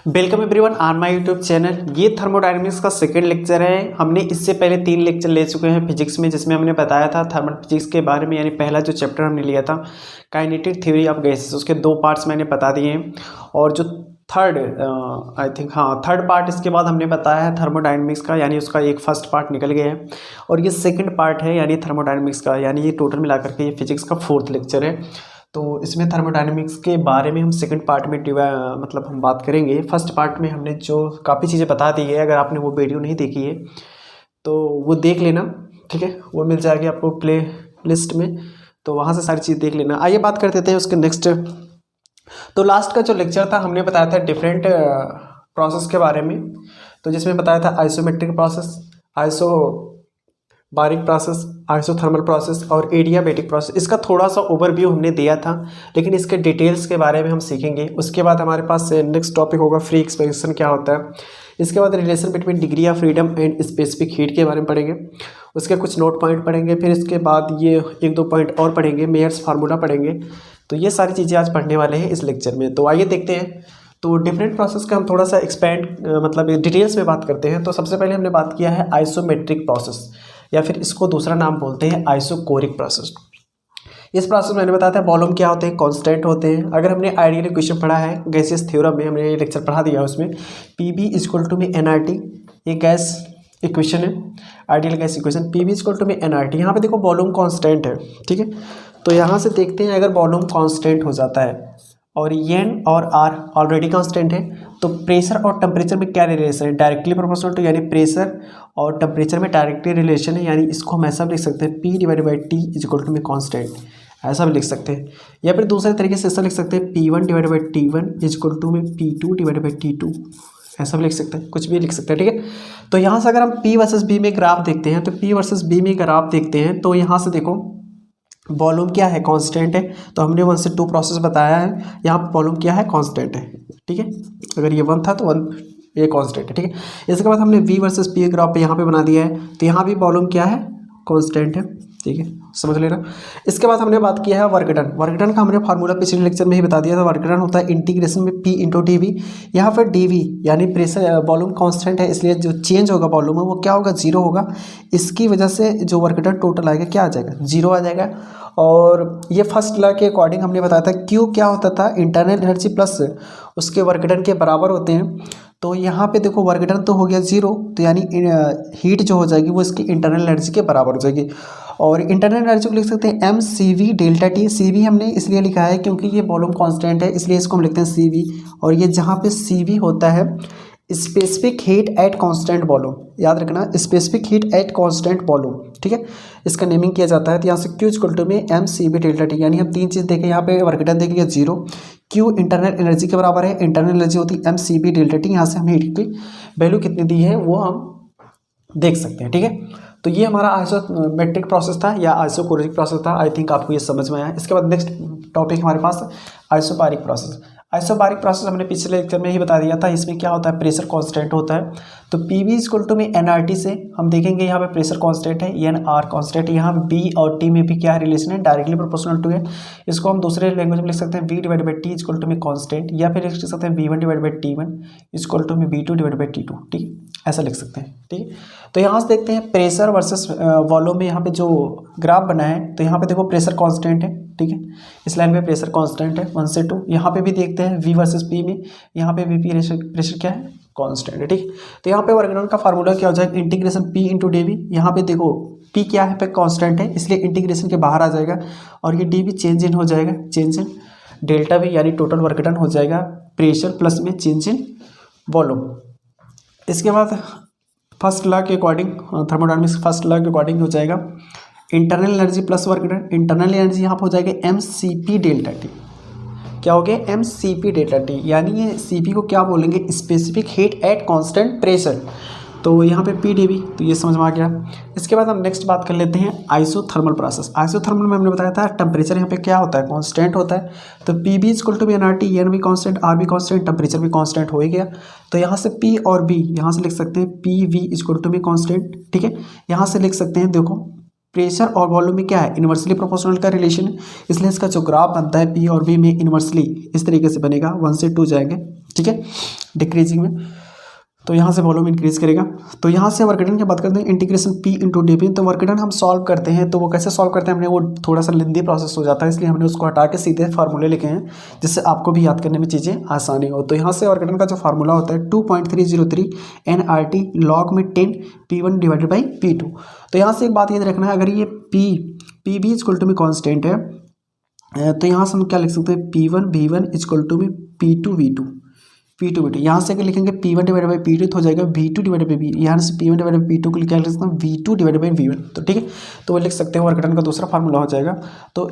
Welcome everyone on my YouTube channel. ये thermodynamics का second lecture है। हमने इससे पहले 3 लेक्चर ले चुके हैं फिजिक्स में, जिसमें हमने बताया था थर्मल फिजिक्स के बारे में। यानी पहला जो चैप्टर हमने लिया था काइनेटिक थ्योरी ऑफ गैसेस, उसके 2 पार्ट्स मैंने बता दिए हैं। और जो थर्ड पार्ट इसके बाद हमने बताया है थर्मोडायनेमिक्स का, यानी उसका एक फर्स्ट पार्ट निकल गया है और ये सेकंड पार्ट है यानी थर्मोडायनेमिक्स का। यानी ये टोटल मिलाकर के ये फिजिक्स का 4th लेक्चर है। तो इसमें थर्मोडायनेमिक्स के बारे में हम सेकंड पार्ट में हम बात करेंगे। फर्स्ट पार्ट में हमने जो काफ़ी चीज़ें बता दी है, अगर आपने वो वीडियो नहीं देखी है तो वो देख लेना, ठीक है। वो मिल जाएगी आपको प्ले लिस्ट में, तो वहाँ से सारी चीज़ देख लेना। आइए बात करते थे उसके नेक्स्ट। तो लास्ट का जो लेक्चर था हमने बताया था डिफरेंट प्रोसेस के बारे में, तो जिसमें बताया था आइसोमेट्रिक प्रोसेस, बारिक प्रोसेस, आइसोथर्मल प्रोसेस और एडियाबैटिक प्रोसेस। इसका थोड़ा सा ओवरव्यू हमने दिया था, लेकिन इसके डिटेल्स के बारे में हम सीखेंगे। उसके बाद हमारे पास नेक्स्ट टॉपिक होगा फ्री एक्सपेंशन क्या होता है। इसके बाद relation between degree of freedom and specific heat के बारे में पढ़ेंगे। उसके कुछ नोट पॉइंट पढ़ेंगे। फिर इसके बाद ये 1-2 पॉइंट और पढ़ेंगे, मेयर्स फार्मूला पढ़ेंगे। तो ये सारी चीज़ें आज पढ़ने वाले हैं इस लेक्चर में। तो आइए देखते हैं। तो डिफरेंट प्रोसेस का हम थोड़ा सा एक्सपेंड डिटेल्स में बात करते हैं। तो सबसे पहले हमने बात किया है आइसोमेट्रिक प्रोसेस, या फिर इसको दूसरा नाम बोलते हैं आइसोकोरिक प्रोसेस। इस प्रोसेस में मैंने बताया था वॉल्यूम क्या होते हैं, कांस्टेंट होते हैं। अगर हमने आइडियल इक्वेशन पढ़ा है गैसियस थ्योरम में, हमने ये लेक्चर पढ़ा दिया है उसमें, PV = nRT, ये गैस इक्वेशन है, ideal gas equation. PV = nRT। यहाँ पे देखो वॉल्यूम कांस्टेंट है, ठीक है। तो यहाँ से देखते हैं, अगर वॉल्यूम कांस्टेंट हो जाता है और N और R ऑलरेडी कांस्टेंट है, तो प्रेशर और टेम्परेचर में क्या रिलेशन है, डायरेक्टली प्रोपोर्शनल टू, यानी प्रेशर और टेम्परेचर में डायरेक्टली रिलेशन है। यानी इसको हम ऐसा भी लिख सकते हैं P/T = कांस्टेंट, ऐसा भी लिख सकते हैं। या फिर दूसरे तरीके से ऐसा लिख सकते हैं P1/T1 = P2/T2, ऐसा भी लिख सकते हैं, कुछ भी लिख सकते हैं, ठीक है। तो यहाँ से अगर हम P वर्सेस B में ग्राफ देखते हैं, तो P वर्सेस B में ग्राफ देखते हैं, तो यहाँ से देखो वॉल्यूम क्या है, कांस्टेंट है। तो हमने 1 से 2 प्रोसेस बताया है, यहाँ पर वॉल्यूम क्या है, कांस्टेंट है, ठीक है। अगर ये 1 था तो 1 ये कांस्टेंट है, ठीक है। इसके बाद हमने V वर्सेस P ग्राफ पे यहाँ पे बना दिया है, तो यहाँ भी वॉल्यूम क्या है, कांस्टेंट है, ठीक है, समझ लेना। इसके बाद हमने बात किया है वर्क डन। वर्क डन का हमने फार्मूला पिछले लेक्चर में ही बता दिया था। वर्क डन होता है इंटीग्रेशन में P × dV। यहाँ पर dV यानी प्रेशर, वॉल्यूम कांस्टेंट है, इसलिए जो चेंज होगा वॉल्यूम में वो क्या होगा, 0 होगा। इसकी वजह से जो वर्क डन टोटल आएगा क्या आ जाएगा, 0 आ जाएगा। और ये फर्स्ट लॉ के अकॉर्डिंग हमने बताया था Q क्या होता था, इंटरनल एनर्जी प्लस उसके वर्क डन के बराबर होते हैं। तो यहाँ पे देखो वर्क डन तो हो गया 0, तो यानी हीट जो हो जाएगी वो इसकी इंटरनल एनर्जी के बराबर हो जाएगी। और इंटरनल एनर्जी को लिख सकते हैं mCV∆T। CV हमने इसलिए लिखा है क्योंकि ये वॉल्यूम कांस्टेंट है, इसलिए इसको हम लिखते हैं CV। और ये जहाँ पे CV होता है specific heat at constant volume, याद रखना, specific heat at constant volume, ठीक है, इसका नेमिंग किया जाता है। तो यहाँ से Q = mCV∆T, यानी हम 3 चीज़ देखें, यहाँ पे वर्क डन देखेंगे 0, Q इंटरनल एनर्जी के बराबर है, इंटरनल एनर्जी होती है mCV∆T। यहाँ से हम हीट की वैल्यू कितनी दी है वो हम देख सकते हैं, ठीक है। तो ये हमारा आइसोमेट्रिक प्रोसेस था या आइसोकोरिक प्रोसेस था। आई थिंक आपको ये समझ में आया। इसके बाद नेक्स्ट टॉपिक हमारे पास आइसोबारिक प्रोसेस। आइसोबारिक प्रोसेस हमने पिछले लेक्चर में ही बता दिया था। इसमें क्या होता है, प्रेशर कांस्टेंट होता है। तो PV = nRT से हम देखेंगे, यहाँ पे प्रेशर कांस्टेंट है, NR कांस्टेंट है। यहाँ B और T में भी क्या रिलेशन है, डायरेक्टली प्रोपोर्शनल टू है। इसको हम दूसरे लैंग्वेज में लिख सकते हैं V/T = कांस्टेंट, या फिर लिख सकते हैं V1/T1 = V2/T2, ठीक है, ऐसा लिख सकते हैं, ठीक है। तो यहाँ से देखते हैं प्रेशर वर्सेस वॉल्यूम में यहाँ पे जो ग्राफ बना है, तो यहाँ पे देखो प्रेशर कांस्टेंट है, ठीक है, इस लाइन में प्रेशर कांस्टेंट है 1 से 2। यहाँ पे भी देखते हैं V वर्सेस P में, यहाँ पे भी प्रेशर क्या है, कांस्टेंट है, ठीक। तो यहाँ पे वर्क डन का फार्मूला क्या हो जाएगा, इंटीग्रेशन P × dV। यहाँ पे देखो P क्या है, पे कांस्टेंट है, इसलिए इंटीग्रेशन के बाहर आ जाएगा, और ये dV चेंज इन हो जाएगा, चेंज इन ΔV, यानी टोटल वर्क डन हो जाएगा प्रेशर प्लस में चेंज इन वॉल्यूम। इसके बाद फर्स्ट लॉ के अकॉर्डिंग, थर्मोडायनेमिक्स फर्स्ट लॉ के अकॉर्डिंग हो जाएगा internal energy plus work done. Internal energy यहाँ पर हो जाएगा mCP∆T। क्या हो गया, mCP∆T, यानी ये CP को क्या बोलेंगे, specific heat at constant pressure. तो यहाँ पे PdV, तो ये समझ में आ गया। इसके बाद हम नेक्स्ट बात कर लेते हैं आइसोथर्मल प्रोसेस। आइसोथर्मल में हमने बताया था टेम्परेचर यहाँ पे क्या होता है, कांस्टेंट होता है। तो PV = nRT, N भी कांस्टेंट, R भी कांस्टेंट, टेम्परेचर भी कांस्टेंट हो ही गया। तो यहाँ से P और B यहाँ से लिख सकते हैं PV = कांस्टेंट, ठीक है। यहाँ से लिख सकते हैं, देखो प्रेशर और वॉल्यूम में क्या है, इन्वर्सली प्रोपोर्शनल का रिलेशन है, इसलिए इसका जो ग्राफ बनता है P और B में इन्वर्सली इस तरीके से बनेगा, 1 से 2 जाएंगे, ठीक है, डिक्रीजिंग में। तो यहाँ से वॉल्यूम इंक्रीज करेगा। तो यहाँ से वर्क डन की बात करते हैं, integration P into D P. तो वर्क डन हम सॉल्व करते हैं, तो वो कैसे सॉल्व करते हैं, हमने वो थोड़ा सा लेंदी प्रोसेस हो जाता है, इसलिए हमने उसको हटा के सीधे फार्मूले लिखे हैं, जिससे आपको भी याद करने में चीज़ें आसानी हो। तो यहाँ से वर्क डन का जो फार्मूला होता है 2.303 NRT log में 10 P1 डिवाइडेड बाई P2। तो यहाँ से एक बात याद रखना है, अगर ये पी बी इक्वल टू में कॉन्स्टेंट है, तो यहाँ से हम क्या लिख सकते हैं, P1 V1 इक्वल टू में P2 V2 यहाँ से अगर लिखेंगे P1 डिवाइडेड बाई P2 तो हो जाएगा V2 डिवाइडेड बाई V। यहाँ से P1 डिवाइडेड बाई P2 को क्या लिख सकते हैं, V2 डिवाइडेड बाई V1। तो ठीक है, तो वो लिख सकते हैं, वर्क डन का दूसरा फार्मूला हो जाएगा। तो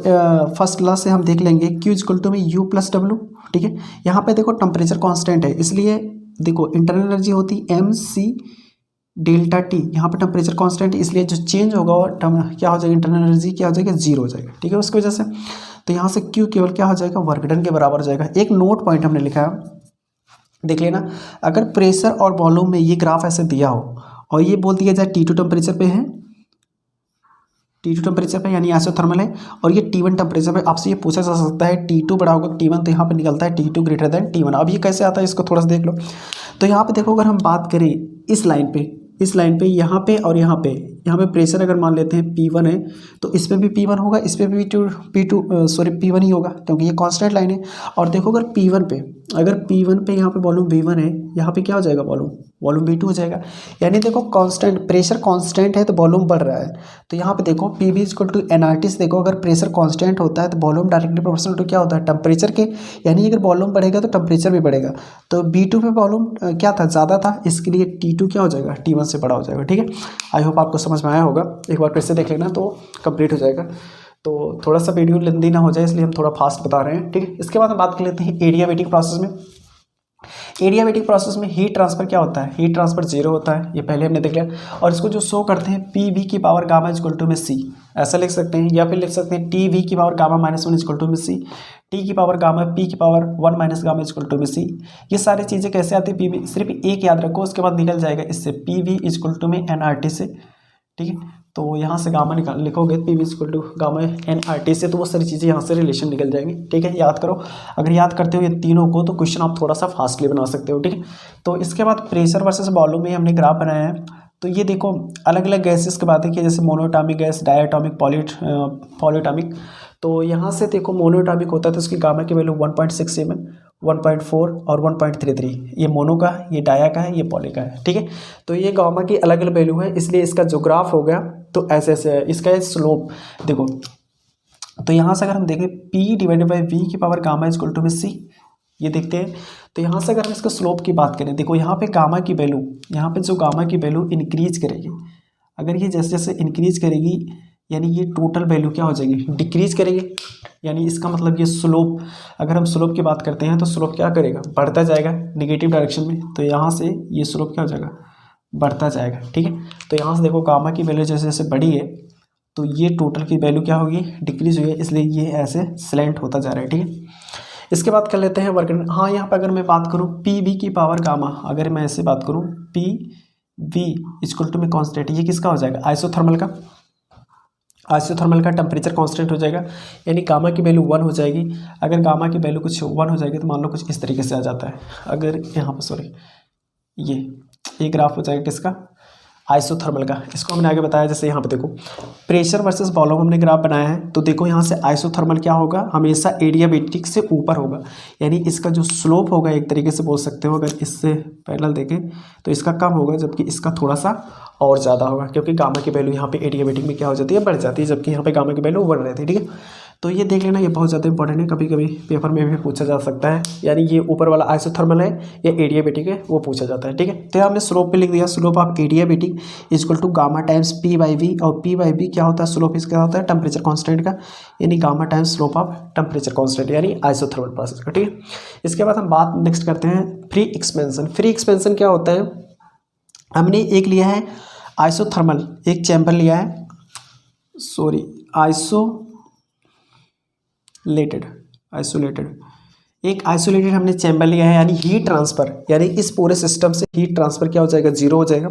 फर्स्ट लॉ से हम देख लेंगे Q इक्वल टू में U प्लस W। ठीक है, यहाँ पे देखो टेम्परेचर कॉन्स्टेंट है, इसलिए देखो इंटरनल एनर्जी होती MC डेल्टा टी, यहाँ पे टेम्परेचर कांस्टेंट, इसलिए जो चेंज होगा वो क्या हो जाएगा, इंटरनल एनर्जी क्या हो जाएगा, जीरो हो जाएगा। ठीक है, उसकी वजह से तो यहाँ से क्यू केवल क्या हो जाएगा, वर्क डन के बराबर हो जाएगा। एक नोट पॉइंट हमने लिखा है, देख लेना, अगर प्रेशर और वॉल्यूम में ये ग्राफ ऐसे दिया हो और ये बोल दिया जाए T2 टेम्परेचर पे है, T2 टेम्परेचर पे यानी आइसोथर्मल है, और ये T1 टेम्परेचर पे, आपसे ये पूछा जा सकता है T2 बड़ा होगा T1, तो यहाँ पे निकलता है T2 ग्रेटर देन T1। अब ये कैसे आता है, इसको थोड़ा सा देख लो। तो यहाँ पे देखो, अगर हम बात करें इस लाइन पे यहाँ पे और यहाँ पे प्रेशर अगर मान लेते हैं P1 है, तो इस पे भी P1 होगा, इस पे भी P1 ही होगा, क्योंकि ये कांस्टेंट लाइन है। और देखो अगर P1 पे यहाँ पे वॉल्यूम V1 है, यहाँ पे क्या हो जाएगा, वॉल्यूम V2 हो जाएगा। यानी देखो कांस्टेंट, प्रेशर कांस्टेंट है तो वॉल्यूम बढ़ रहा है। तो यहाँ पे देखो PV इक्वल टू NRT से देखो, अगर प्रेशर कांस्टेंट होता है तो वॉल्यूम डायरेक्टली प्रोपोर्शनल टू क्या होता है, टेम्परेचर के। यानी अगर वॉल्यूम बढ़ेगा तो टेम्परेचर भी बढ़ेगा। तो V2 पे वॉल्यूम क्या था, ज़्यादा था, इसके लिए T2 क्या हो जाएगा, T1 से बड़ा हो जाएगा। ठीक है, आई होप आपको समझ में आया होगा। एक बार फिर से देख लेना तो कंप्लीट हो जाएगा। तो थोड़ा सा वीडियो लेंदी ना हो जाए, इसलिए हम थोड़ा फास्ट बता रहे हैं। ठीक है, इसके बाद हम बात कर लेते हैं एडियाबेटिक प्रोसेस में। एडियाबेटिक प्रोसेस में हीट ट्रांसफर क्या होता है, हीट ट्रांसफर जीरो होता है, ये पहले हमने देख लिया। और इसको जो शो करते हैं PV की पावर गामा इक्वल टू में C, ऐसा लिख सकते हैं, या फिर लिख सकते हैं TV की पावर गामा -1 इक्वल टू में C, T की पावर गामा P की power 1 minus gamma equal to में C। ये सारी चीज़ें कैसे आती है, PV सिर्फ एक याद रखो, उसके बाद निकल जाएगा इससे PV इक्वल टू में NRT से। ठीक है, तो यहाँ से गामा लिखोगे PV equal to gamma NRT से, तो वो सारी चीज़ें यहाँ से रिलेशन निकल जाएंगी। ठीक है, याद करो, अगर याद करते हो ये तीनों को तो क्वेश्चन आप थोड़ा सा फास्टली बना सकते हो। ठीक है, तो इसके बाद प्रेशर वर्सेस वॉल्यूम में हमने ग्राफ बनाया है। तो ये देखो अलग अलग गैसेस की बातें की, जैसे मोनोएटॉमिक गैस, डायटॉमिक, पॉलीएटॉमिक। तो यहाँ से देखो मोनोएटॉमिक होता है तो उसकी गामा की वैल्यू 1.67, 1.4 और 1.33, ये मोनो का, ये डाया का है, ये पॉली का है। ठीक है, तो ये गामा की अलग अलग वैल्यू है, इसलिए इसका जो ग्राफ हो गया तो ऐसे ऐसे है। इसका स्लोप देखो, तो यहाँ से अगर हम देखें P डिवाइडेड बाई V की पावर गामा इक्वल टू में C, ये देखते हैं। तो यहाँ से अगर हम इसका स्लोप की बात करें, देखो यहाँ पे गामा की वैल्यू, यहाँ पे जो गामा की वैल्यू इंक्रीज करेगी, अगर ये जैसे जैसे इंक्रीज करेगी, यानी ये टोटल वैल्यू क्या हो जाएगी, डिक्रीज करेगी। यानी इसका मतलब ये स्लोप, अगर हम स्लोप की बात करते हैं तो स्लोप क्या करेगा, बढ़ता जाएगा निगेटिव डायरेक्शन में। तो यहाँ से ये स्लोप क्या हो जाएगा, बढ़ता जाएगा। ठीक है, तो यहाँ से देखो गामा की वैल्यू जैसे जैसे बढ़ी है तो ये टोटल की वैल्यू क्या होगी, डिक्रीज हुई है, इसलिए ये ऐसे स्लैंट होता जा रहा है। ठीक है, इसके बाद कर लेते हैं वर्क। हाँ, यहाँ पर अगर मैं बात करूँ PV की पावर गामा, अगर मैं ऐसे बात करूँ PV इक्वल टू में कॉन्स्टेंट, ये किसका हो जाएगा, आइसोथर्मल का टेम्परेचर कांस्टेंट हो जाएगा, यानी गामा की वैल्यू 1 हो जाएगी। अगर गामा की वैल्यू कुछ 1 हो जाएगी तो मान लो कुछ इस तरीके से आ जाता है। अगर यहाँ पर सॉरी ये ग्राफ हो जाएगा किसका, आइसोथर्मल का। इसको हमने आगे बताया, जैसे यहाँ पे देखो प्रेशर वर्सेस वॉल्यूम हमने ग्राफ बनाया है। तो देखो यहाँ से आइसोथर्मल क्या होगा, हमेशा एडियाबेटिक से ऊपर होगा, यानी इसका जो स्लोप होगा एक तरीके से बोल सकते हो, अगर इससे पैरेलल देखें तो इसका कम होगा, जबकि इसका थोड़ा सा और ज़्यादा होगा, क्योंकि गामा की वैल्यू यहाँ पे एडियाबेटिक में क्या हो जाती है, बढ़ जाती है, जबकि यहाँ पे गामा की वैल्यू बढ़ रहती है। ठीक है, तो ये देख लेना, ये बहुत ज़्यादा इंपॉर्टेंट है, कभी कभी पेपर में भी पूछा जा सकता है। यानी ये ऊपर वाला आइसोथर्मल है या एडियाबेटिक है, वो पूछा जाता है। ठीक है, तो हमने स्लोप पे लिख दिया, slope of adiabatic equal to gamma times P/V, और P/V क्या होता है, स्लोप इसका होता है टेम्परेचर कांस्टेंट का, यानी gamma times slope of temperature constant, यानी आइसोथर्मल प्रोसेस का। ठीक है, इसके बाद हम बात नेक्स्ट करते हैं फ्री एक्सपेंशन। फ्री एक्सपेंशन क्या होता है, हमने एक लिया है आइसोथर्मल, एक चैम्बर लिया है, आइसोलेटेड एक आइसोलेटेड हमने चैम्बर लिया है, यानी हीट ट्रांसफर, यानी इस पूरे सिस्टम से हीट ट्रांसफर क्या हो जाएगा, जीरो हो जाएगा।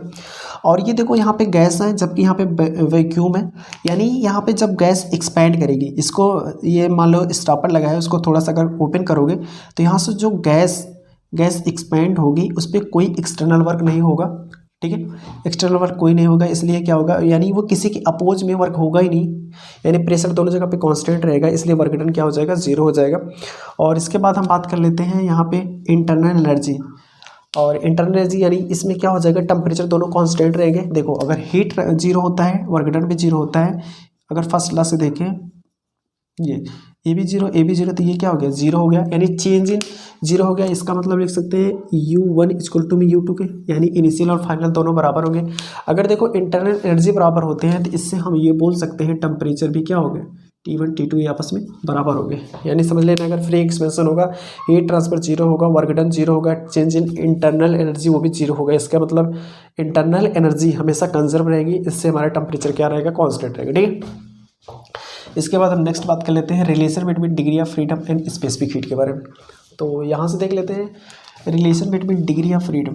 और ये देखो यहाँ पे गैस है, जबकि यहाँ पे वैक्यूम है, यानी यहाँ पे जब गैस एक्सपैंड करेगी, इसको ये मान लो स्टॉपर लगा है, उसको थोड़ा सा अगर ओपन करोगे तो यहाँ से जो गैस गैस एक्सपेंड होगी, उस पर कोई एक्सटर्नल वर्क नहीं होगा, ठीक है, एक्सटर्नल वर्क कोई नहीं होगा, इसलिए क्या होगा, यानी वो किसी के अपोज में वर्क होगा ही नहीं, यानी प्रेशर दोनों जगह पे कांस्टेंट रहेगा, इसलिए वर्क डन क्या हो जाएगा, जीरो हो जाएगा। और इसके बाद हम बात कर लेते हैं यहाँ पे इंटरनल एनर्जी, और इंटरनल एनर्जी यानी इसमें क्या हो जाएगा, टेम्परेचर दोनों कांस्टेंट रहेंगे। देखो अगर हीट जीरो होता है, वर्क डन भी जीरो होता है। अगर फर्स्ट क्लास से देखें, ये ए बी जीरो तो ये क्या हो गया, जीरो हो गया, यानी चेंज इन जीरो हो गया। इसका मतलब लिख सकते हैं U1 इक्वल टू में U2 के, यानी इनिशियल और फाइनल दोनों बराबर होंगे। अगर देखो इंटरनल एनर्जी बराबर होते हैं तो इससे हम ये बोल सकते हैं टेम्परेचर भी क्या हो गया, T1 T2 ये आपस में बराबर हो गए। यानी समझ लेना, अगर फ्री एक्सपेंशन होगा, हीट ट्रांसफर जीरो होगा, वर्क डन जीरो होगा, चेंज इन इंटरनल एनर्जी वो भी जीरो होगा। इसका मतलब इंटरनल एनर्जी हमेशा कंजर्व रहेगी, इससे हमारा टेम्परेचर क्या रहेगा, कॉन्स्टेंट रहेगा, ठीक है। इसके बाद हम नेक्स्ट बात कर लेते हैं relation between degree of freedom and specific heat के बारे में। तो यहाँ से देख लेते हैं relation between degree of freedom.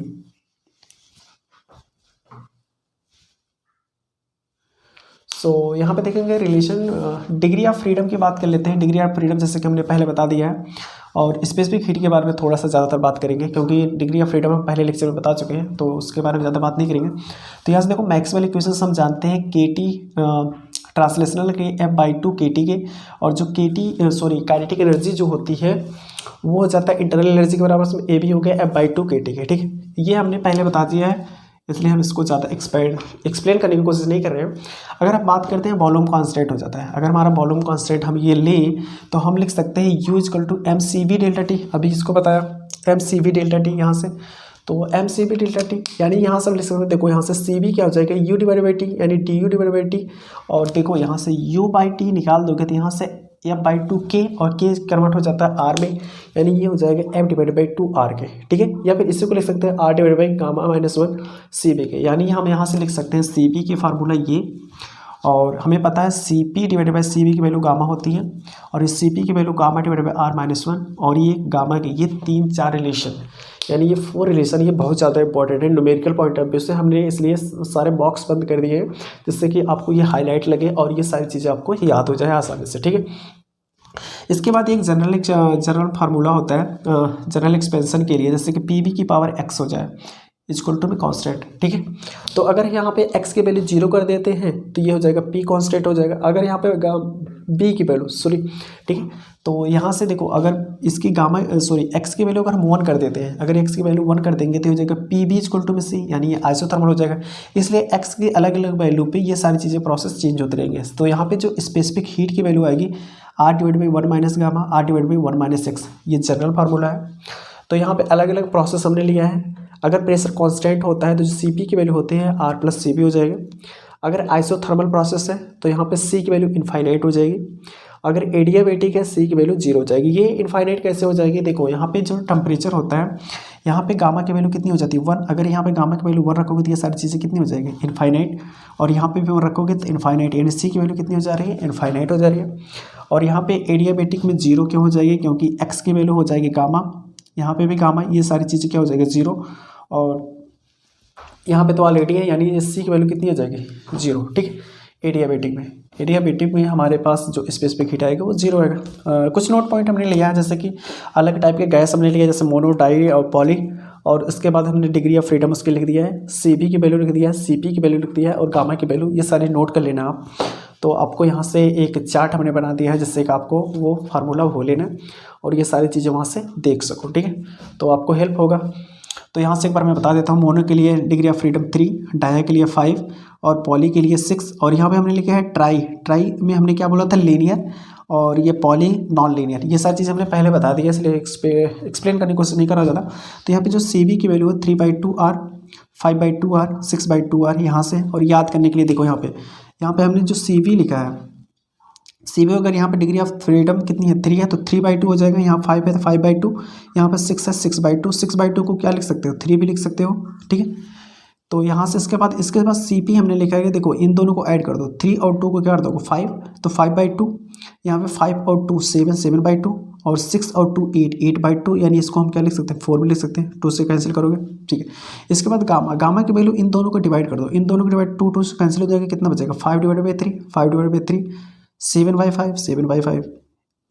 So यहाँ पे देखेंगे रिलेशन डिग्री ऑफ फ्रीडम की बात कर लेते हैं। डिग्री ऑफ फ्रीडम जैसे कि हमने पहले बता दिया है, और स्पेसिफिक हीट के बारे में थोड़ा सा ज़्यादातर बात करेंगे, क्योंकि डिग्री ऑफ फ्रीडम हम पहले लेक्चर में बता चुके हैं, तो उसके बारे में ज़्यादा बात नहीं करेंगे। तो यहाँ से देखो मैक्सवेल इक्वेशंस हम जानते हैं KT ट्रांसलेशनल के F/2 KT के, और जो काइनेटिक एनर्जी जो होती है वो हो जाता है इंटरनल एनर्जी के बराबर, उसमें A भी हो गया F/2 KT के, ठीक है। ये हमने पहले बता दिया है, इसलिए हम इसको ज़्यादा एक्सप्लेन करने की कोशिश नहीं कर रहे हैं। अगर हम बात करते हैं वॉल्यूम कांस्टेंट हो जाता है, अगर हमारा वॉल्यूम कांस्टेंट हम ये लें तो हम लिख सकते हैं U = mCV ΔT। अभी इसको बताया mCV ΔT यहाँ से, तो mCV ΔT यानी यहाँ से हम लिख सकते हैं, देखो यहाँ से CV क्या हो जाएगा U/T यानी DU/T, और देखो यहाँ से U/T निकाल दोगे तो यहाँ से F/2 K, और K कन्वर्ट हो जाता है R में, यानी ये हो जाएगा F/2 R के, ठीक है। या फिर इसी को लिख सकते हैं R/(γ-1 CB के, यानी हम यहाँ से लिख सकते हैं CP की फार्मूला ये, और हमें पता है CP/CB की वैल्यू गामा होती है, और इस CP की वैल्यू γ/R-1, और ये गामा के ये 3-4 रिलेशन, यानी ये 4 रिलेशन, ये बहुत ज़्यादा इंपॉर्टेंट है न्यूमेरिकल पॉइंट ऑफ व्यू से। हमने इसलिए सारे बॉक्स बंद कर दिए हैं जिससे कि आपको ये हाईलाइट लगे और ये सारी चीज़ें आपको याद हो जाए आसानी से, ठीक है। इसके बाद एक जनरल फार्मूला होता है जनरल एक्सपेंशन के लिए, जैसे कि PV की पावर x हो जाए इक्वल टू में कांस्टेंट, ठीक है। तो अगर यहाँ पे x की वैल्यू 0 कर देते हैं तो ये हो जाएगा P कांस्टेंट हो जाएगा। अगर यहाँ पे B की वैल्यू ठीक है, तो यहाँ से देखो अगर इसकी x की वैल्यू अगर हम 1 कर देते हैं, अगर x की वैल्यू 1 कर देंगे तो हो जाएगा PB = में C, यानी ये आइसोथर्मल हो जाएगा। इसलिए x की अलग अलग वैल्यू पे ये सारी चीज़ें प्रोसेस चेंज होते रहेंगे। तो यहाँ पे जो स्पेसिफिक हीट की वैल्यू आएगी R/1 - गामा, R/1 - x, ये जनरल फार्मूला है। तो यहाँ पे अलग अलग प्रोसेस हमने लिया है। अगर प्रेशर कांस्टेंट होता है तो जो CP की वैल्यू होती है R+CP हो जाएगा। अगर आइसोथर्मल प्रोसेस है तो यहाँ पे C की वैल्यू इनफाइनाइट हो जाएगी। अगर एडियाबैटिक है C की वैल्यू 0 हो जाएगी। ये इनफाइनाइट कैसे हो जाएगी, देखो यहाँ पे जो टेम्परेचर होता है, यहाँ पे गामा की वैल्यू कितनी हो जाती है 1। अगर यहाँ पे गामा की वैल्यू 1 रखोगे तो ये सारी चीज़ें कितनी हो जाएगी, इनफाइनाइट, और यहाँ पे भी 1 रखोगे तो इनफाइनाइट, यानी C की वैल्यू कितनी हो जा रही है, इनफाइनाइट हो जा रही है। और यहाँ पे एडियाबैटिक में 0 क्यों हो जाएगी, क्योंकि x की वैल्यू हो जाएगी गामा, यहाँ पे भी गामा, ये सारी चीज़ें क्या हो जाएगी 0, और यहाँ पे तो ऑलरेडी है, यानी C की वैल्यू कितनी हो जाएगी 0, ठीक है। एडियाबैटिक में हमारे पास जो स्पेसिफिक हीट आएगा वो 0 आएगा। कुछ नोट पॉइंट हमने लिया है, जैसे कि अलग टाइप के गैस हमने लिया, जैसे मोनो, डाई और पॉली, और उसके बाद हमने डिग्री ऑफ फ्रीडम उसके लिख दिया है, CB की वैल्यू लिख दिया है, CP की वैल्यू लिख दिया है, और गामा की वैल्यू, ये सारे नोट कर लेना आप। तो आपको यहाँ से एक चार्ट हमने बना दिया है जिससे कि आपको वो फार्मूला हो लेना और ये सारी चीज़ें वहाँ से देख सको, ठीक है, तो आपको हेल्प होगा। तो यहाँ से एक बार मैं बता देता हूँ, मोनो के लिए डिग्री ऑफ फ्रीडम 3, डाया के लिए 5, और पॉली के लिए 6, और यहाँ पे हमने लिखा है ट्राई में हमने क्या बोला था, लीनियर, और ये पॉली नॉन लीनियर। ये सारी चीज़ें हमने पहले बता दी है, इसलिए एक्सप्लेन करने की कोशिश नहीं करा ज़्यादा। तो यहाँ पे जो CB की वैल्यू है 3/2R, 5/2R, 6/2R यहाँ से, और याद करने के लिए देखो यहाँ पे हमने जो CB लिखा है, CB अगर यहाँ पे डिग्री ऑफ फ्रीडम कितनी है 3 है तो 3/2 हो जाएगा, यहाँ 5 है तो 5/2, यहाँ पे 6 है 6/2, 6/2 को क्या लिख सकते हो 3 भी लिख सकते हो, ठीक है। तो यहाँ से इसके बाद CP हमने लिखा है, देखो इन दोनों को ऐड कर दो, 3 और 2 को क्या कर दो 5, तो 5/2, यहाँ पे 5 और 2 7, 7/2, और 6 और 2 8, 8/2, यानी इसको हम क्या लिख सकते हैं 4 भी लिख सकते हैं, 2 से कैंसिल करोगे, ठीक है। इसके बाद गामा की वैल्यू इन दोनों को डिवाइड कर दो, इन दोनों को डिवाइड 2 से कैंसिल हो जाएगा, कितना बचेगा 5/3, 5/3, 7/5, 7/5,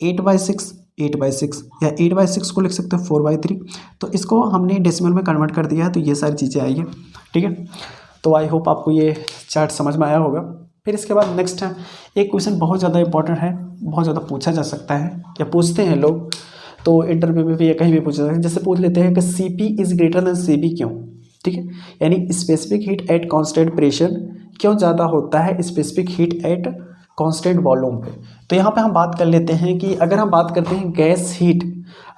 8/6, 8/6 या 8/6 को लिख सकते हैं 4/3। तो इसको हमने डेसिमल में कन्वर्ट कर दिया है, तो ये सारी चीज़ें आई है। ठीक है, तो आई होप आपको ये चार्ट समझ में आया होगा। फिर इसके बाद नेक्स्ट है एक क्वेश्चन बहुत ज़्यादा इंपॉर्टेंट है, बहुत ज़्यादा पूछा जा सकता है या पूछते हैं लोग, तो इंटरव्यू में भी या कहीं भी पूछा जाता है। जैसे पूछ लेते हैं कि CP is greater than CB क्यों। ठीक है, यानी specific heat at constant pressure क्यों ज़्यादा होता है specific heat at constant volume पे। तो यहाँ पे हम बात कर लेते हैं कि अगर हम बात करते हैं गैस हीट,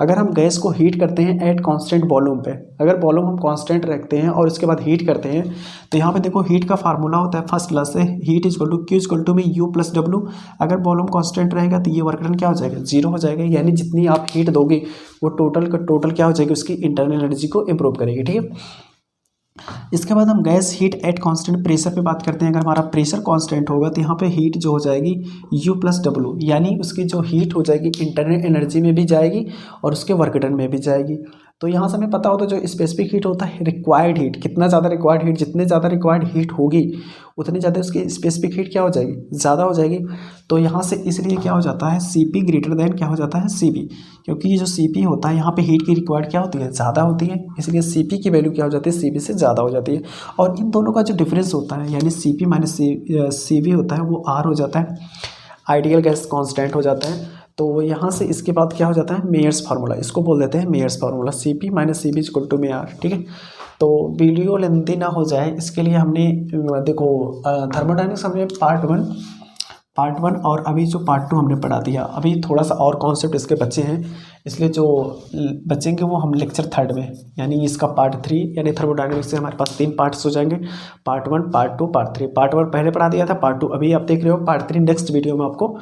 अगर हम गैस को हीट करते हैं एट कांस्टेंट वॉल्यूम पे, अगर वॉल्यूम हम कांस्टेंट रखते हैं और उसके बाद हीट करते हैं, तो यहाँ पे देखो हीट का फार्मूला होता है फर्स्ट क्लास से, heat is equal to Q is equal to में U+W। अगर वॉल्यूम कांस्टेंट रहेगा तो ये वर्क डन क्या हो जाएगा, 0 हो जाएगा। यानी जितनी आप हीट दोगे वो टोटल का टोटल क्या हो जाएगी, उसकी इंटरनल एनर्जी को इम्प्रूव करेगी। ठीक है, इसके बाद हम gas heat at constant pressure पे बात करते हैं। अगर हमारा प्रेशर कांस्टेंट होगा तो यहाँ पे हीट जो हो जाएगी U+W, यानी उसकी जो हीट हो जाएगी इंटरनल एनर्जी में भी जाएगी और उसके वर्क डन में भी जाएगी। तो यहाँ से हमें पता होता है जो स्पेसिफिक हीट होता है रिक्वायर्ड हीट, कितना ज़्यादा रिक्वायर्ड हीट, जितने ज़्यादा रिक्वायर्ड हीट होगी उतनी ज़्यादा उसकी स्पेसिफिक हीट क्या हो जाएगी, ज़्यादा हो जाएगी। तो यहाँ से इसलिए क्या हो जाता है CP ग्रेटर देन क्या हो जाता है CB, क्योंकि ये जो CP होता है यहाँ पे हीट की रिक्वायर्ड क्या होती है, ज़्यादा होती है, इसलिए CP की वैल्यू क्या हो जाती है, CB से ज़्यादा हो जाती है। और इन दोनों का जो डिफरेंस होता है यानी CP माइनस CB होता है वो R हो जाता है, आइडियल गैस कांस्टेंट हो जाता है। तो यहाँ से इसके बाद क्या हो जाता है मेयर्स फार्मूला, इसको बोल देते हैं Mayer's formula, CP minus CB is equal to में R। ठीक है, तो वीडियो लेंथी ना हो जाए इसके लिए हमने देखो थर्मोडायनेमिक्स हमने पार्ट वन और अभी जो पार्ट 2 हमने पढ़ा दिया, अभी थोड़ा सा और कॉन्सेप्ट इसके बच्चे हैं, इसलिए जो बचेंगे वो हम लेक्चर 3 में, यानी इसका पार्ट 3 यानी थर्मोडायनेमिक्स से हमारे पास 3 पार्ट्स हो जाएंगे, पार्ट 1, पार्ट 2, पार्ट 3। पार्ट 1 पहले पढ़ा दिया था, पार्ट 2 अभी आप देख रहे हो, पार्ट 3 नेक्स्ट वीडियो में आपको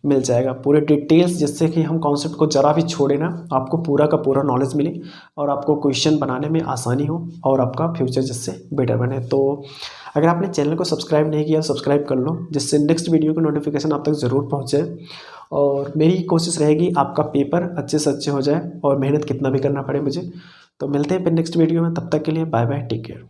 मिल जाएगा पूरे डिटेल्स, जिससे कि हम कॉन्सेप्ट को जरा भी छोड़े ना, आपको पूरा का पूरा नॉलेज मिले और आपको क्वेश्चन बनाने में आसानी हो और आपका फ्यूचर जिससे बेटर बने। तो अगर आपने चैनल को सब्सक्राइब नहीं किया सब्सक्राइब कर लो, जिससे नेक्स्ट वीडियो की नोटिफिकेशन आप तक ज़रूर पहुँचे। और मेरी कोशिश रहेगी आपका पेपर अच्छे से अच्छे हो जाए और मेहनत कितना भी करना पड़े मुझे। तो मिलते हैं फिर नेक्स्ट वीडियो में, तब तक के लिए बाय बाय, टेक केयर।